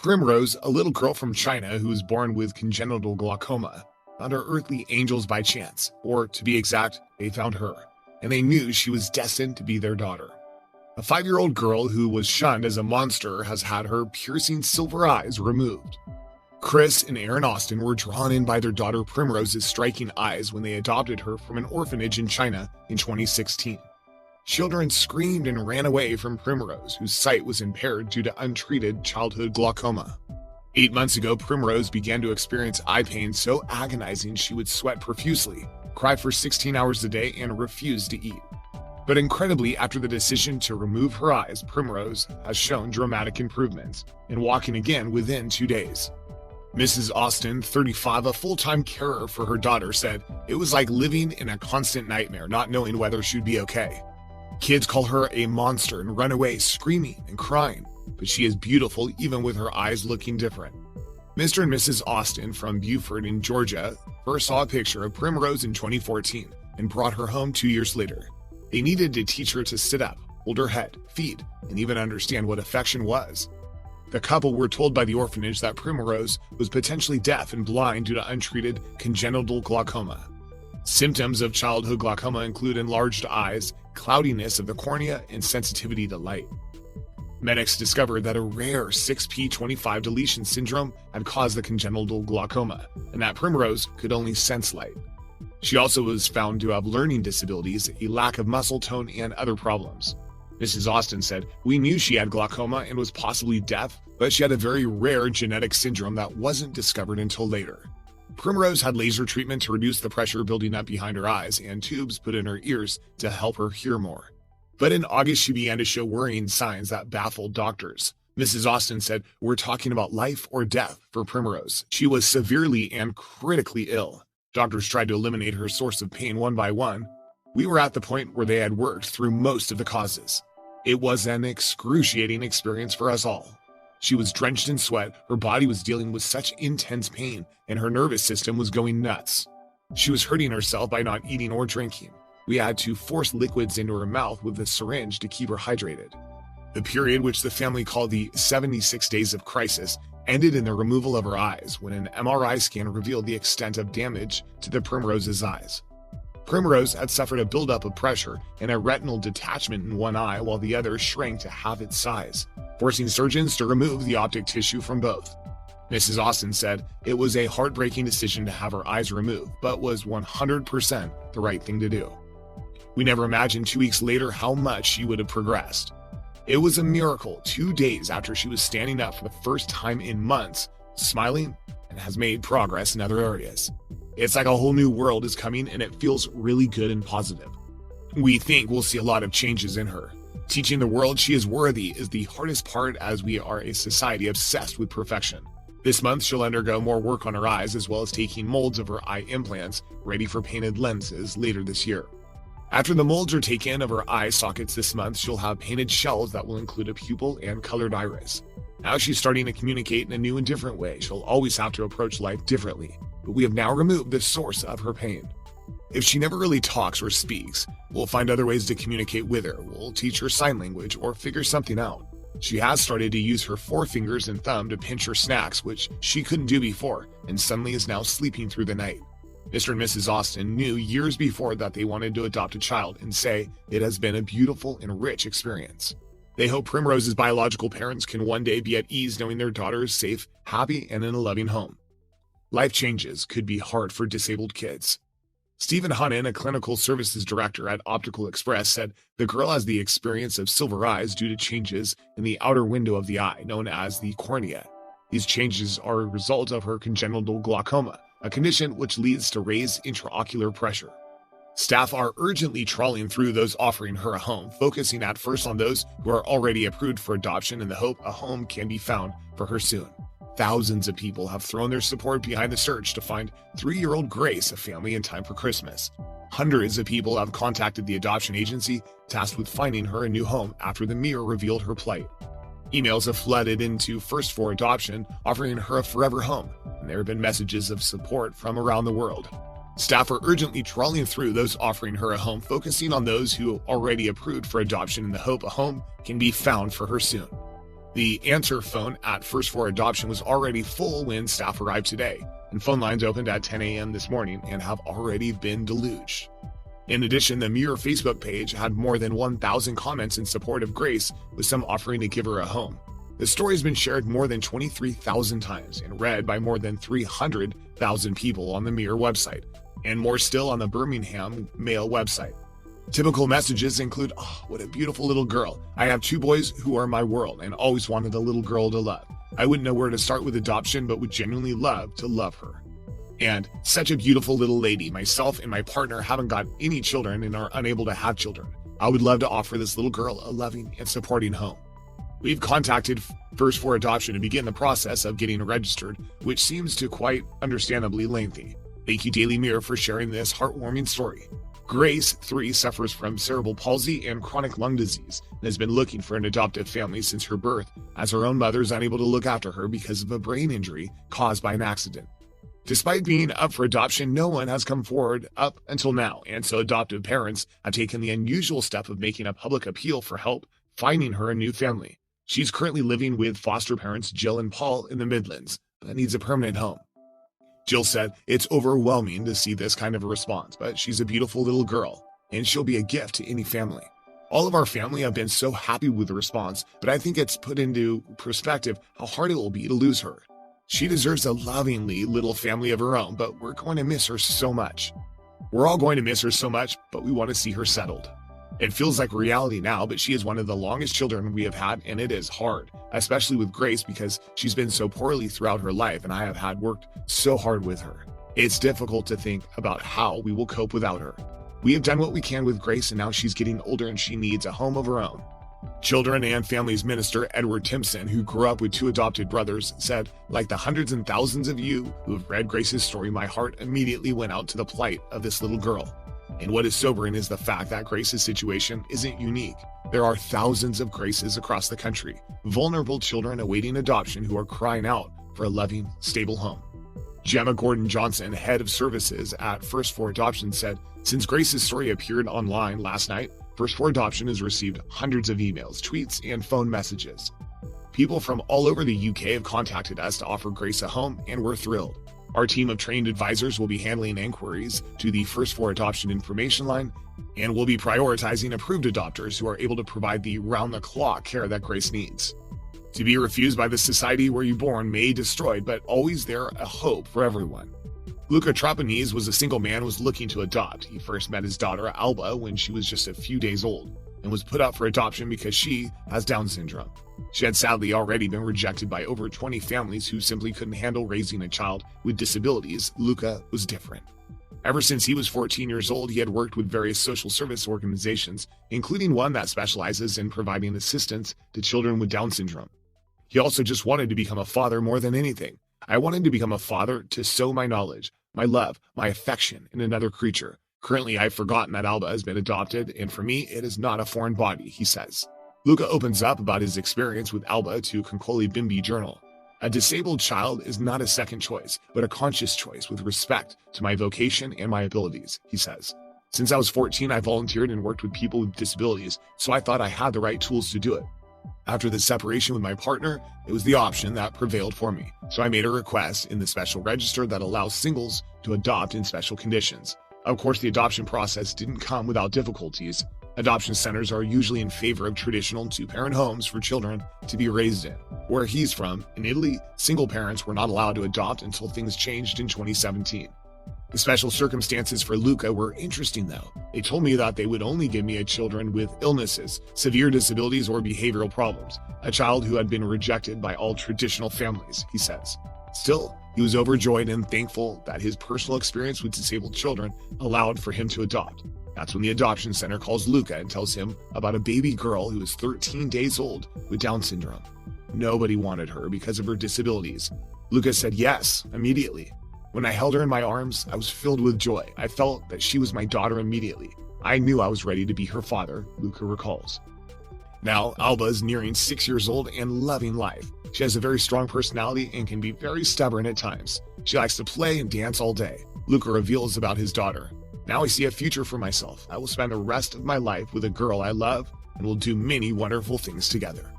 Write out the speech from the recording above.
Primrose, a little girl from China who was born with congenital glaucoma, found her earthly angels by chance, or to be exact, they found her, and they knew she was destined to be their daughter. A 5-year-old girl who was shunned as a monster has had her piercing silver eyes removed. Chris and Aaron Austin were drawn in by their daughter Primrose's striking eyes when they adopted her from an orphanage in China in 2016. Children screamed and ran away from Primrose, whose sight was impaired due to untreated childhood glaucoma. 8 months ago, Primrose began to experience eye pain so agonizing she would sweat profusely, cry for 16 hours a day, and refuse to eat. But incredibly, after the decision to remove her eyes, Primrose has shown dramatic improvements, and walking again within 2 days. Mrs. Austin, 35, a full-time carer for her daughter, said, "It was like living in a constant nightmare, not knowing whether she'd be okay. Kids call her a monster and run away screaming and crying, but she is beautiful even with her eyes looking different." Mr. and Mrs. Austin from Beaufort in Georgia first saw a picture of Primrose in 2014 and brought her home 2 years later. They needed to teach her to sit up, hold her head, feed, and even understand what affection was. The couple were told by the orphanage that Primrose was potentially deaf and blind due to untreated congenital glaucoma. Symptoms of childhood glaucoma include enlarged eyes, cloudiness of the cornea, and sensitivity to light. Medics discovered that a rare 6p25 deletion syndrome had caused the congenital glaucoma, and that Primrose could only sense light. She also was found to have learning disabilities, a lack of muscle tone, and other problems. Mrs. Austin said, "We knew she had glaucoma and was possibly deaf, but she had a very rare genetic syndrome that wasn't discovered until later." Primrose had laser treatment to reduce the pressure building up behind her eyes and tubes put in her ears to help her hear more. But in August, she began to show worrying signs that baffled doctors. Mrs. Austin said, "We're talking about life or death for Primrose. She was severely and critically ill. Doctors tried to eliminate her source of pain one by one. We were at the point where they had worked through most of the causes. It was an excruciating experience for us all. She was drenched in sweat, her body was dealing with such intense pain, and her nervous system was going nuts. She was hurting herself by not eating or drinking. We had to force liquids into her mouth with a syringe to keep her hydrated." The period, which the family called the 76 days of crisis, ended in the removal of her eyes when an MRI scan revealed the extent of damage to the Primrose's eyes. Primrose had suffered a buildup of pressure and a retinal detachment in one eye while the other shrank to half its size, forcing surgeons to remove the optic tissue from both. Mrs. Austin said, "It was a heartbreaking decision to have her eyes removed, but was 100% the right thing to do. We never imagined 2 weeks later how much she would have progressed. It was a miracle 2 days after she was standing up for the first time in months, smiling, and has made progress in other areas. It's like a whole new world is coming and it feels really good and positive. We think we'll see a lot of changes in her. Teaching the world she is worthy is the hardest part as we are a society obsessed with perfection. This month she'll undergo more work on her eyes as well as taking molds of her eye implants ready for painted lenses later this year. After the molds are taken of her eye sockets this month, she'll have painted shells that will include a pupil and colored iris. Now she's starting to communicate in a new and different way. She'll always have to approach life differently, but we have now removed the source of her pain. If she never really talks or speaks, we'll find other ways to communicate with her. We'll teach her sign language or figure something out. She has started to use her forefingers and thumb to pinch her snacks, which she couldn't do before, and suddenly is now sleeping through the night. Mr. and Mrs. Austin knew years before that they wanted to adopt a child and say it has been a beautiful and rich experience. They hope Primrose's biological parents can one day be at ease knowing their daughter is safe, happy, and in a loving home. Life changes could be hard for disabled kids. Stephen Hunnan, a clinical services director at Optical Express, said the girl has the experience of silver eyes due to changes in the outer window of the eye, known as the cornea. These changes are a result of her congenital glaucoma, a condition which leads to raised intraocular pressure. Staff are urgently trawling through those offering her a home, focusing at first on those who are already approved for adoption in the hope a home can be found for her soon. Thousands of people have thrown their support behind the search to find 3-year-old Grace a family in time for Christmas. Hundreds of people have contacted the adoption agency tasked with finding her a new home after the Mirror revealed her plight. Emails have flooded into First for Adoption, offering her a forever home, and there have been messages of support from around the world. Staff are urgently trawling through those offering her a home, focusing on those who are already approved for adoption in the hope a home can be found for her soon. The answer phone at First for Adoption was already full when staff arrived today, and phone lines opened at 10 a.m. this morning and have already been deluged. In addition, the Mirror Facebook page had more than 1,000 comments in support of Grace, with some offering to give her a home. The story has been shared more than 23,000 times and read by more than 300,000 people on the Mirror website, and more still on the Birmingham Mail website. Typical messages include, "Oh, what a beautiful little girl. I have 2 boys who are my world and always wanted a little girl to love. I wouldn't know where to start with adoption, but would genuinely love to love her." And "Such a beautiful little lady. Myself and my partner haven't got any children and are unable to have children. I would love to offer this little girl a loving and supporting home." We've contacted First for Adoption to begin the process of getting registered, which seems to quite understandably lengthy. Thank you, Daily Mirror, for sharing this heartwarming story. Grace, 3, suffers from cerebral palsy and chronic lung disease and has been looking for an adoptive family since her birth, as her own mother is unable to look after her because of a brain injury caused by an accident. Despite being up for adoption, no one has come forward up until now, and so adoptive parents have taken the unusual step of making a public appeal for help finding her a new family. She's currently living with foster parents Jill and Paul in the Midlands, but needs a permanent home. Jill said, "It's overwhelming to see this kind of a response, but she's a beautiful little girl, and she'll be a gift to any family. All of our family have been so happy with the response, but I think it's put into perspective how hard it will be to lose her. She deserves a lovingly little family of her own, but we're going to miss her so much. We're all going to miss her so much, but we want to see her settled. It feels like reality now, but she is one of the longest children we have had, and it is hard, especially with Grace because she's been so poorly throughout her life and I have had worked so hard with her. It's difficult to think about how we will cope without her. We have done what we can with Grace and now she's getting older and she needs a home of her own." Children and Families Minister Edward Timpson, who grew up with 2 adopted brothers, said, "Like the hundreds and thousands of you who have read Grace's story, my heart immediately went out to the plight of this little girl. And what is sobering is the fact that Grace's situation isn't unique. There are thousands of Graces across the country, vulnerable children awaiting adoption who are crying out for a loving, stable home." Gemma Gordon-Johnson, head of services at First for Adoption, said, "Since Grace's story appeared online last night, First for Adoption has received hundreds of emails, tweets, and phone messages. People from all over the UK have contacted us to offer Grace a home, and we're thrilled. Our team of trained advisors will be handling inquiries to the First for Adoption information line, and will be prioritizing approved adopters who are able to provide the round-the-clock care that Grace needs. To be refused by the society where you're born may destroy, but always there a hope for everyone." Luca Trapanese was a single man who was looking to adopt. He first met his daughter Alba when she was just a few days old, and was put up for adoption because she has Down syndrome. She had sadly already been rejected by over 20 families who simply couldn't handle raising a child with disabilities. Luca was different. Ever since he was 14 years old, he had worked with various social service organizations, including one that specializes in providing assistance to children with Down syndrome. He also just wanted to become a father more than anything. "I wanted to become a father to sow my knowledge, my love, my affection in another creature. Currently, I've forgotten that Alba has been adopted, and for me, it is not a foreign body," he says. Luca opens up about his experience with Alba to Concoli Bimbi Journal. "A disabled child is not a second choice, but a conscious choice with respect to my vocation and my abilities," he says. "Since I was 14, I volunteered and worked with people with disabilities, so I thought I had the right tools to do it. After the separation with my partner, it was the option that prevailed for me, so I made a request in the special register that allows singles to adopt in special conditions. Of course, the adoption process didn't come without difficulties. Adoption centers are usually in favor of traditional 2-parent homes for children to be raised in. Where he's from, in Italy, single parents were not allowed to adopt until things changed in 2017. The special circumstances for Luca were interesting though. They told me that they would only give me a children with illnesses, severe disabilities, or behavioral problems. A child who had been rejected by all traditional families," he says. Still, he was overjoyed and thankful that his personal experience with disabled children allowed for him to adopt. That's when the adoption center calls Luca and tells him about a baby girl who is 13 days old with Down syndrome. Nobody wanted her because of her disabilities. Luca said yes, immediately. "When I held her in my arms, I was filled with joy. I felt that she was my daughter immediately. I knew I was ready to be her father," Luca recalls. Now, Alba is nearing 6 years old and loving life. She has a very strong personality and can be very stubborn at times. She likes to play and dance all day. Luca reveals about his daughter. "Now I see a future for myself. I will spend the rest of my life with a girl I love and will do many wonderful things together."